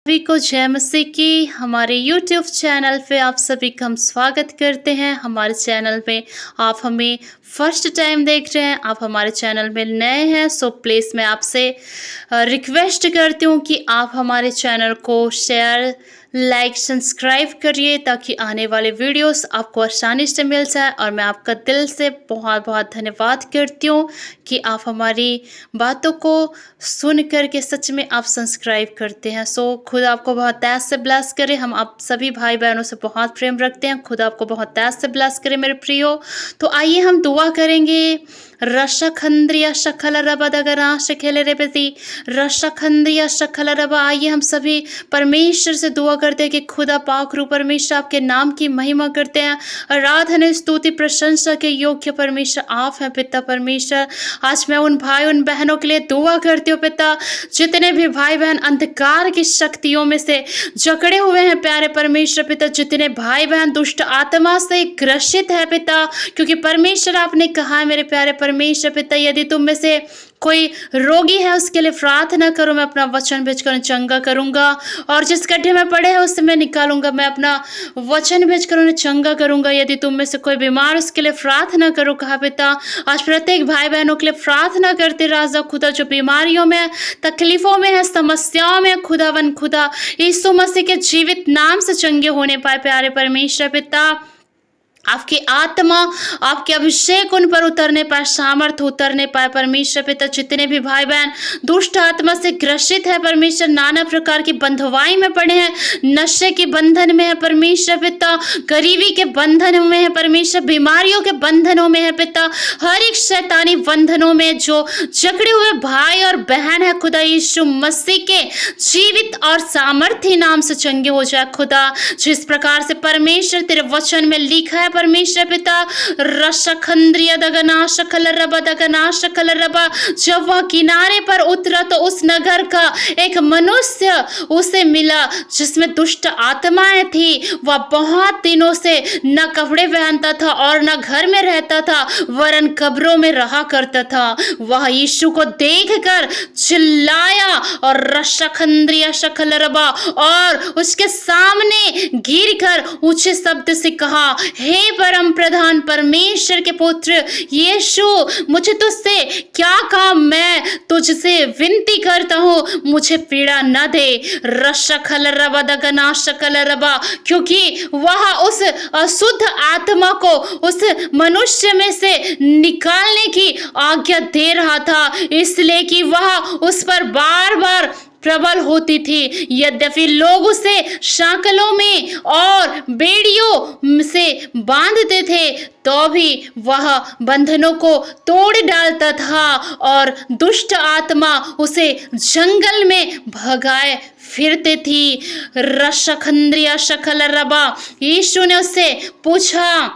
सभी को जय मसीह की। हमारे यूट्यूब चैनल पे आप सभी का हम स्वागत करते हैं। हमारे चैनल में आप हमें फर्स्ट टाइम देख रहे हैं, आप हमारे चैनल में नए हैं, सो प्लीज़ मैं आपसे रिक्वेस्ट करती हूँ कि आप हमारे चैनल को शेयर, लाइक, सब्सक्राइब करिए ताकि आने वाले वीडियोस आपको आसानी से मिल जाए। और मैं आपका दिल से बहुत बहुत धन्यवाद करती हूँ कि आप हमारी बातों को सुन करके सच में आप सब्सक्राइब करते हैं। सो खुद आपको बहुत तहे से ब्लेस करे। हम आप सभी भाई बहनों से बहुत प्रेम रखते हैं। खुद आपको बहुत तहे से ब्लेस करे मेरे प्रियो। तो आइए हम दुआ करेंगे। रशखंद्रिया शखल रबदगरा शखेले रेबती रशखंद्रिया शखल रबा। आइए हम सभी परमेश्वर से दुआ करते हैं कि खुदा पाक रू परमेश्वर आपके नाम की महिमा करते हैं। आराधना, स्तुति, प्रशंसा के योग्य परमेश्वर आप हैं पिता परमेश्वर। आज मैं उन भाई उन बहनों के लिए दुआ करती हूँ पिता, जितने भी भाई बहन अंधकार की शक्तियों में से जकड़े हुए हैं प्यारे परमेश्वर पिता, जितने भाई बहन दुष्ट आत्मा से ग्रसित है पिता, क्योंकि परमेश्वर आपने कहा है मेरे प्यारे परमेश्वर पिता, यदि तुम में से कोई रोगी है उसके लिए प्रार्थना करो, मैं अपना वचन भेजकर चंगा करूंगा। और जिस गड्ढे में पड़े हैं उससे मैं निकालूंगा, मैं अपना वचन भेजकर उन्हें चंगा करूंगा। यदि तुम में से कोई बीमार उसके लिए प्रार्थना करो कहा पिता। आज प्रत्येक भाई बहनों के लिए प्रार्थना करते राजा खुदा, जो बीमारियों में, तकलीफों में है, समस्याओं में, खुदावन खुदा यीशु मसीह के जीवित नाम से चंगे होने पाए प्यारे परमेश्वर पिता। आपकी आत्मा, आपके अभिषेक उन पर उतरने पाए, सामर्थ्य उतरने पाए परमेश्वर पिता। जितने भी भाई बहन दुष्ट आत्मा से ग्रसित है परमेश्वर, नाना प्रकार की बंधुआई में पड़े हैं, नशे के बंधन में है परमेश्वर पिता, गरीबी के बंधन में है परमेश्वर, बीमारियों के बंधनों में है पिता, हर एक शैतानी बंधनों में जो जकड़े हुए भाई और बहन है खुदा, यीशु मसीह के जीवित और सामर्थ्य नाम से चंगे हो जाए खुदा। जिस प्रकार से परमेश्वर तेरे वचन में लिखा है परमेश्वर पिता, रशखंद्रिया दगना शकल रबा दगना शकल रबा, जब वह किनारे पर उतरा तो उस नगर का एक मनुष्य उसे मिला जिसमें दुष्ट आत्माएं थी। वह बहुत दिनों से न कपड़े पहनता था और न घर में रहता था, वरन कब्रों में रहा करता था। वह यीशु को देखकर चिल्लाया और रशखंद्रिया शकल रबा, और उसके सामने गिरकर ऊंचे शब्द से कहा, हे परम प्रधान परमेश्वर के पुत्र यीशु, मुझे तुझसे क्या काम, मैं तुझसे विनती करता हूँ, मुझे पीड़ा न दे। रशखल रबा दगना शकल रबा, क्योंकि वह उस अशुद्ध आत्मा को उस मनुष्य में से निकालने की आज्ञा दे रहा था, इसलिए कि वह उस पर बार बार प्रबल होती थी। यद्यपि लोग उसे शाकलों में और बेड़ियों से बांधते थे, तो भी वह बंधनों को तोड़ डालता था और दुष्ट आत्मा उसे जंगल में भगाए फिरते थी। रशखंद्रिया शकल रबा, यीशु ने उससे पूछा,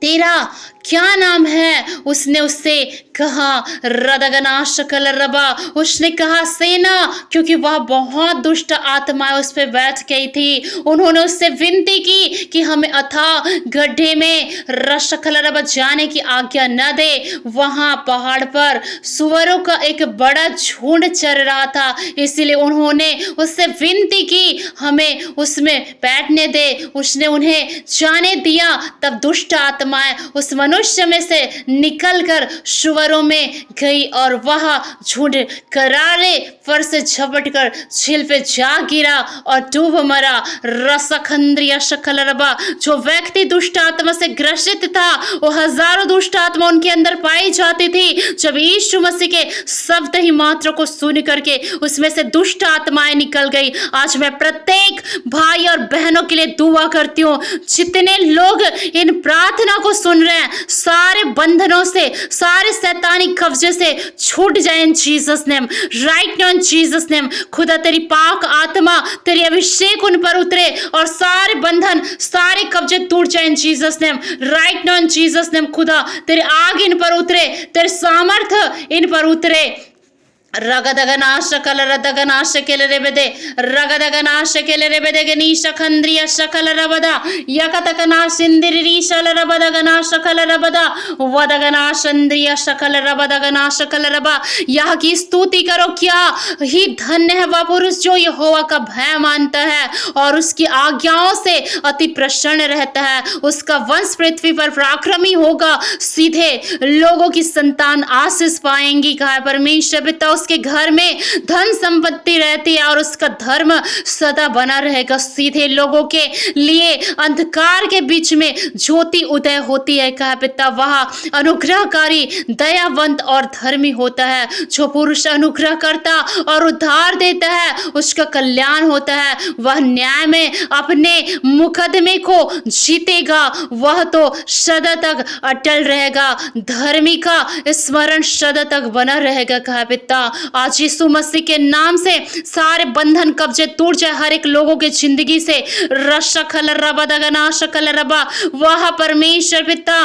तेरा क्या नाम है? उसने उससे कहा, रदगना शकल रबा। उसने कहा, सेना, क्योंकि वह बहुत दुष्ट आत्माएं उस पर बैठ गई थी। उन्होंने उससे विनती की कि हमें अथाह गड्ढे में रशखल रबा जाने की आज्ञा न दे। वहां पहाड़ पर सुअरों का एक बड़ा झुंड चर रहा था, इसलिए उन्होंने उससे विनती की, हमें उसमें बैठने दे। उसने उन्हें जाने दिया। तब दुष्ट आत्माएं उस मनुष्य में से निकलकर सुअरों में गई और वह झुंड करारे फर से झपटकर झील पे जा गिरा और डूब मरा। रशखंद्रिया शकल रबा, जो व्यक्ति दुष्ट आत्मा से ग्रसित था, वो हजारों दुष्ट आत्मा उनके अंदर पाई जाती थी। जब यीशु मसीह के शब्द ही मात्र को सुन करके उसमें से दुष्ट आत्माएं निकल गई। आज मैं प्रत्येक भाई और बहनों के लिए दुआ करती हूँ, जितने लोग इन प्रार्थना को सुन रहे हैं, सारे बंधनों से, सारे शैतानी कब्जे से छूट जाए इन Jesus name, right now in Jesus name. खुदा तेरी पाक आत्मा, तेरी अभिषेक उन पर उतरे और सारे बंधन, सारे कब्जे टूट जाए इन Jesus name, right now in Jesus name. खुदा तेरी आग इन पर उतरे, तेरे सामर्थ्य इन पर उतरे रगदगनाश कल रदगनाश केले रेबेदे रगदगनाश केले रेबेदे गनीश खंद्रिय शकल रबदा यकतकनाश इंद्रिरी शल रबदगनाश कल रबदा वदगनाश इंद्रिय शकल रबदगनाश कल रबा। यह की स्तुति करो, क्या ही धन्य है वह पुरुष जो यहोवा का भय मानता है और उसकी आज्ञाओं से अति प्रसन्न रहता है। उसका वंश पृथ्वी पर पराक्रमी होगा, सीधे लोगों की संतान आशीष पाएंगी। कहा परमेश्वर पिता, उसके घर में धन संपत्ति रहती है और उसका धर्म सदा बना रहेगा। सीधे लोगों के लिए अंधकार के बीच में ज्योति उदय होती है। कहा पिता, वह अनुग्रहकारी, दयावंत और धर्मी होता है। जो पुरुष अनुग्रह करता और उद्धार देता है उसका कल्याण होता है। वह न्याय में अपने मुकदमे को जीतेगा, वह तो सदा तक अटल रहेगा। धर्मी का स्मरण सदा तक बना रहेगा। कहा पिता, आज यीशु मसीह के नाम से सारे बंधन कब्जे टूट जाए हर एक लोगों के जिंदगी से। रशखल रबा दगना शकल रबा, वह परमेश्वर पिता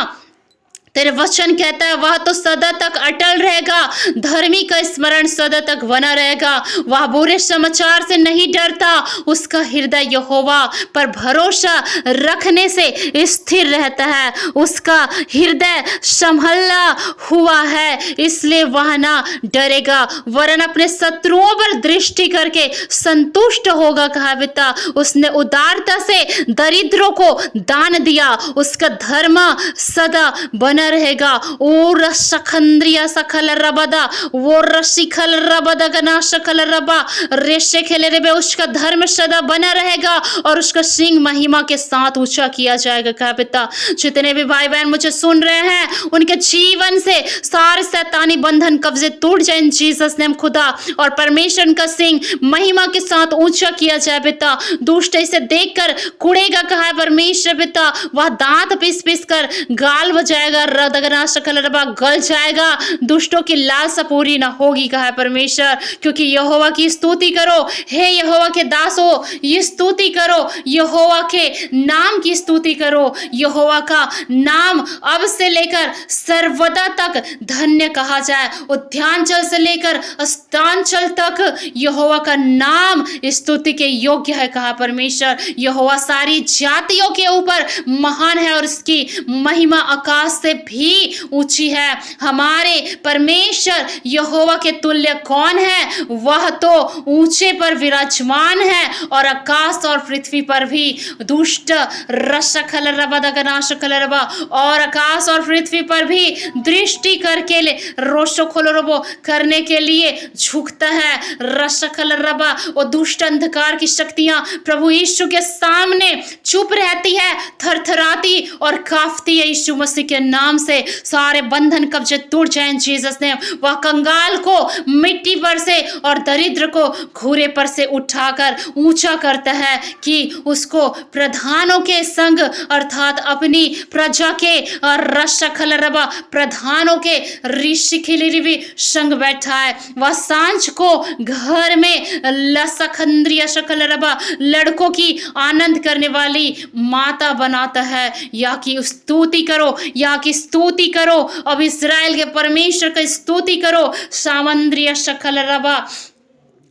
तेरे वचन कहता है वह तो सदा तक अटल रहेगा। धर्मी का स्मरण सदा तक बना रहेगा। वह बुरे समाचार से नहीं डरता, उसका हृदय यहोवा पर भरोसा रखने से स्थिर रहता है। उसका हृदय संभला हुआ है, इसलिए वह ना डरेगा वरन अपने शत्रुओं पर दृष्टि करके संतुष्ट होगा। कहा पिता, उसने उदारता से दरिद्रों को दान दिया, उसका धर्म सदा बना रहेगा। ओ रसखंद्रिया सकल रबदा, वो रसिखल रबदा गना सकल रबा रेशे खेले रे, उसका धर्म सदा बना रहेगा और उसका सिंह महिमा के साथ ऊंचा किया जाएगा। कहा पिता, जितने भी भाई बहन मुझे सुन रहे हैं उनके जीवन से सारे शैतानी बंधन कब्जे टूट जाए इन जीसस नेम खुदा, और परमेश्वर का सिंह महिमा के साथ ऊंचा किया जाए। पिता, दुष्ट इसे देखकर कुड़ेगा। कहा है परमेश्वर पिता, वह दांत पीस पीस कर गाल बजाएगा, रदगना शकल रबा गल जाएगा, दुष्टों की लालसा पूरी ना होगी। कहा है परमेश्वर, क्योंकि यहोवा की स्तुति करो, हे यहोवा के दासो, ये स्तुति करो, यहोवा के नाम की स्तुति करो। यहोवा का नाम अब से लेकर सर्वदा तक धन्य कहा जाए। उद्यानचल से लेकर अस्तांचल तक यहोवा का नाम स्तुति के योग्य है। कहा परमेश्वर, यहोवा सारी जातियों के ऊपर महान है और इसकी महिमा आकाश से भी ऊंची है। हमारे परमेश्वर यहोवा के तुल्य कौन है? वह तो ऊंचे पर विराजमान है और आकाश और पृथ्वी पर भी दुष्ट रसखल रबा दगनाशखल रबा और आकाश और पृथ्वी पर भी दृष्टि करके ले रोशो खोलो करने के लिए झुकता है। रसखल रबा और दुष्ट अंधकार की शक्तियां प्रभु यीशु के सामने चुप रहती है, थरथराती और कांपती है। यीशु मसीह के नाम से सारे बंधन कब्जे टूट जाएं जीसस ने। वह कंगाल को मिट्टी पर से और दरिद्र को घूरे पर से उठाकर ऊंचा करता है कि उसको प्रधानों के संग अर्थात अपनी प्रजा के और रशखल रबा प्रधानों के ऋषि खिलरिवी संग बैठा है। वह सांझ को घर में लसखंद्रिया शकल रबा लड़कों की आनंद करने वाली माता बनाता है। या की स्तुति करो, या की स्तुति करो, अब इस्राएल के परमेश्वर का स्तुति करो। सामंद्रिया शकल रबा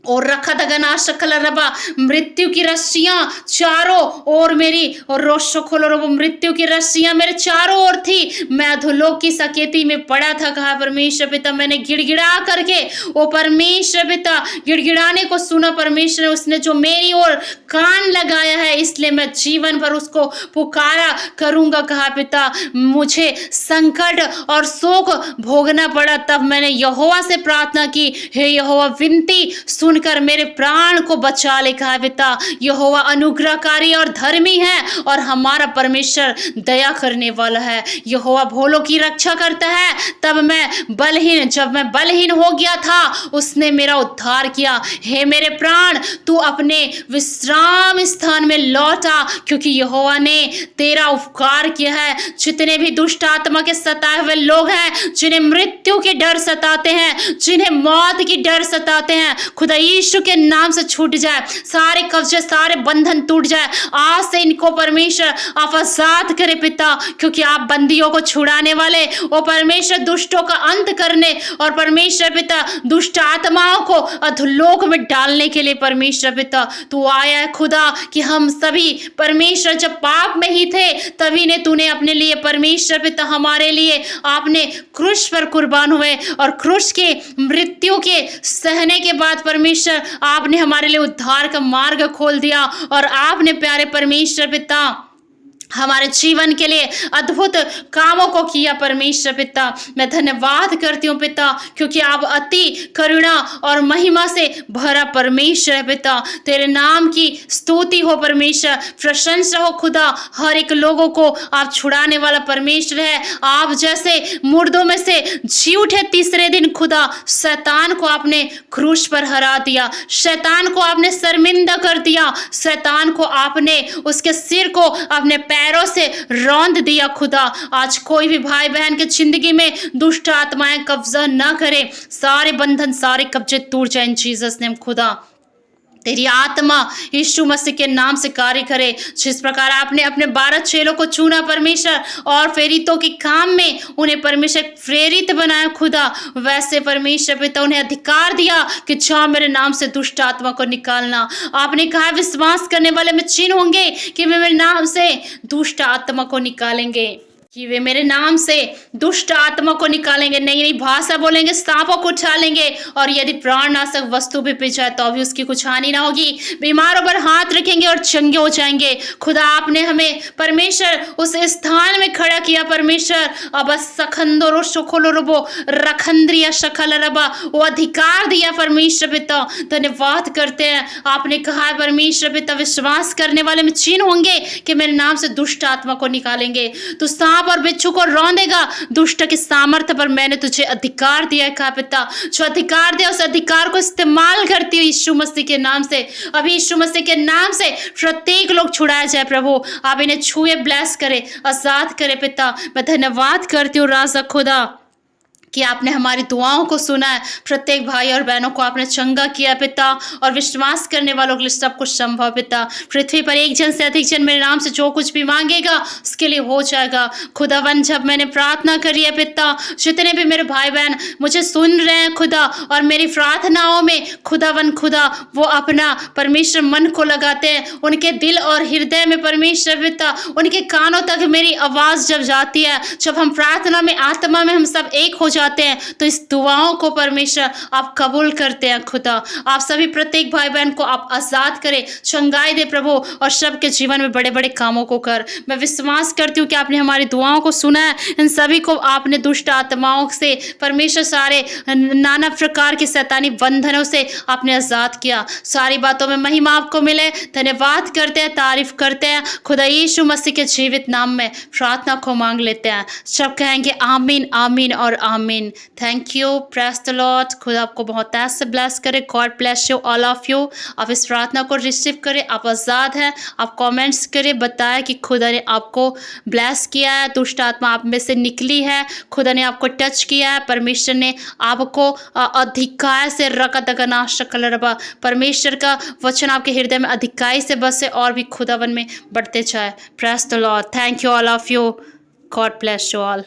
और रखदगना शकल रबा, मृत्यु की रस्सियां चारों ओर मेरी और रोशो खोलो रबो, मृत्यु की रस्सियां मेरे चारों ओर थी। मैं अधोलोक की सकेती में पड़ा था। कहा परमेश्वर पिता, मैंने गिड़गिड़ा करके वो परमेश्वर पिता गिड़गिड़ाने को सुना। परमेश्वर ने उसने जो मेरी ओर कान लगाया है, इसलिए मैं जीवन भर उसको पुकारा करूंगा। कहा पिता, मुझे संकट और शोक भोगना पड़ा, तब मैंने यहोवा से प्रार्थना की, हे यहोवा विनती सुनकर मेरे प्राण को बचा ले। कहा पिता, यहोवा अनुग्रहकारी और धर्मी है और हमारा परमेश्वर दया करने वाला है। यहोवा भोलों की रक्षा करता है। जब मैं बलहीन हो गया था उसने मेरा उद्धार किया। हे मेरे प्राण, तू अपने विश्राम स्थान में लौटा, क्योंकि यहोवा ने तेरा उपकार किया है। जितने भी दुष्ट आत्मा के सताए हुए लोग हैं, जिन्हें मृत्यु के डर सताते हैं, जिन्हें मौत की डर सताते हैं, खुदा यीशु के नाम से छूट जाए, सारे कब्जे सारे बंधन टूट जाए। आज से इनको परमेश्वर आप आजाद करे पिता, क्योंकि आप बंदियों को छुड़ाने वाले, ओ परमेश्वर दुष्टों का अंत करने और परमेश्वर पिता दुष्ट आत्माओं को अधोलोक में डालने के लिए परमेश्वर पिता तू आया है खुदा, कि हम सभी परमेश्वर जब पाप में ही थे तभी ने तूने अपने लिए परमेश्वर पिता हमारे लिए आपने क्रूस पर कुर्बान हुए, और क्रूस के मृत्यु के सहने के बाद परमेश्वर आपने हमारे लिए उद्धार का मार्ग खोल दिया, और आपने प्यारे परमेश्वर पिता हमारे जीवन के लिए अद्भुत कामों को किया। परमेश्वर पिता मैं धन्यवाद करती हूँ पिता, क्योंकि आप अति करुणा और महिमा से भरा परमेश्वर है पिता। तेरे नाम की स्तुति हो परमेश्वर, प्रशंसा हो खुदा। हर एक लोगों को आप छुड़ाने वाला परमेश्वर है। आप जैसे मुर्दों में से जी उठे तीसरे दिन खुदा, शैतान को आपने क्रूस पर हरा दिया, शैतान को आपने शर्मिंदा कर दिया, शैतान को आपने उसके सिर को अपने पैरों से रौंद दिया खुदा। आज कोई भी भाई बहन के जिंदगी में दुष्ट आत्माएं कब्जा ना करे, सारे बंधन सारे कब्जे टूट जाए इन जीसस नेम खुदा। तेरी आत्मा यीशु मसीह के नाम से कार्य करे। जिस प्रकार आपने अपने 12 चेलों को चुना परमेश्वर और प्रेरितों के काम में उन्हें परमेश्वर प्रेरित बनाया खुदा, वैसे परमेश्वर पिता उन्हें अधिकार दिया कि जाओ मेरे नाम से दुष्ट आत्मा को निकालना। आपने कहा विश्वास करने वाले में चिन्ह होंगे कि वे मेरे नाम से दुष्ट आत्मा को निकालेंगे, कि वे मेरे नाम से दुष्ट आत्मा को निकालेंगे, नई नई भाषा बोलेंगे, सांपों को उछालेंगे, और यदि प्राणनाशक वस्तु भी पी जाए तो भी उसकी कुछ हानि ना होगी। बीमारों पर हाथ रखेंगे और चंगे हो जाएंगे। खुदा आपने हमें परमेश्वर उस स्थान में खड़ा किया परमेश्वर। अब सखंदो सुखोलो रबो रखंद्रिया शकल रबा, वो अधिकार दिया परमेश्वर पिता। धन्यवाद करते हैं। आपने कहा है परमेश्वर पिता विश्वास करने वाले में चिन्ह होंगे कि मेरे नाम से दुष्ट आत्मा को निकालेंगे। तो सांप और बिच्छू को रौंदेगा, दुष्ट की सामर्थ्य पर मैंने तुझे अधिकार दिया है कहा पिता। जो अधिकार दिया उस अधिकार को इस्तेमाल करती हूँ यीशु मसीह के नाम से। अभी यीशु मसीह के नाम से प्रत्येक लोग छुड़ाया जाए प्रभु। आप इन्हें छुए, ब्लेस करे, आजाद करे पिता। मैं धन्यवाद करती हूँ राजा खुदा कि आपने हमारी दुआओं को सुना है। प्रत्येक भाई और बहनों को आपने चंगा किया पिता, और विश्वास करने वालों के लिए सब कुछ संभव पिता। पृथ्वी पर एक जन से अधिक जन मेरे नाम से जो कुछ भी मांगेगा उसके लिए हो जाएगा। खुदावन जब मैंने प्रार्थना करी है पिता, जितने भी मेरे भाई बहन मुझे सुन रहे हैं खुदा, और मेरी प्रार्थनाओं में खुदावन खुदा वो अपना परमेश्वर मन को लगाते हैं, उनके दिल और हृदय में परमेश्वर पिता उनके कानों तक मेरी आवाज़ जब जाती है, जब हम प्रार्थना में आत्मा में हम सब एक हो जाते हैं, तो इस दुआओं को परमेश्वर आप कबूल करते हैं खुदा। आप सभी प्रत्येक भाई बहन को आप आजाद करें, चंगाई दे प्रभु, और सबके जीवन में बड़े बड़े कामों को कर। मैं विश्वास करती हूँ कि आपने हमारी दुआओं को सुना है। इन सभी को आपने दुष्ट आत्माओं से परमेश्वर सारे नाना प्रकार के शैतानी बंधनों से आपने आजाद किया। सारी बातों में महिमा आपको मिले। धन्यवाद करते हैं, तारीफ करते हैं खुदा यीशु मसीह के जीवित नाम में प्रार्थना को मांग लेते हैं। सब कहेंगे आमीन आमीन और आमीन। Thank you, praise the Lord. खुदा आपको बहुत ऐसे ब्लेस करे। God bless you all of you. आप इस प्रार्थना को रिसीव करें, आप आज़ाद हैं। आप कमेंट्स करें, बताएं कि खुदा ने आपको ब्लेस किया है, दुष्ट आत्मा आप में से निकली है, खुदा ने आपको टच किया है, परमेश्वर ने आपको अधिकार से रकदगना शकल रबा, परमेश्वर का वचन आपके हृदय में अधिकार से बसे और भी खुदावन में बढ़ते जाए। Praise the Lord. Thank you all of you. God bless you all.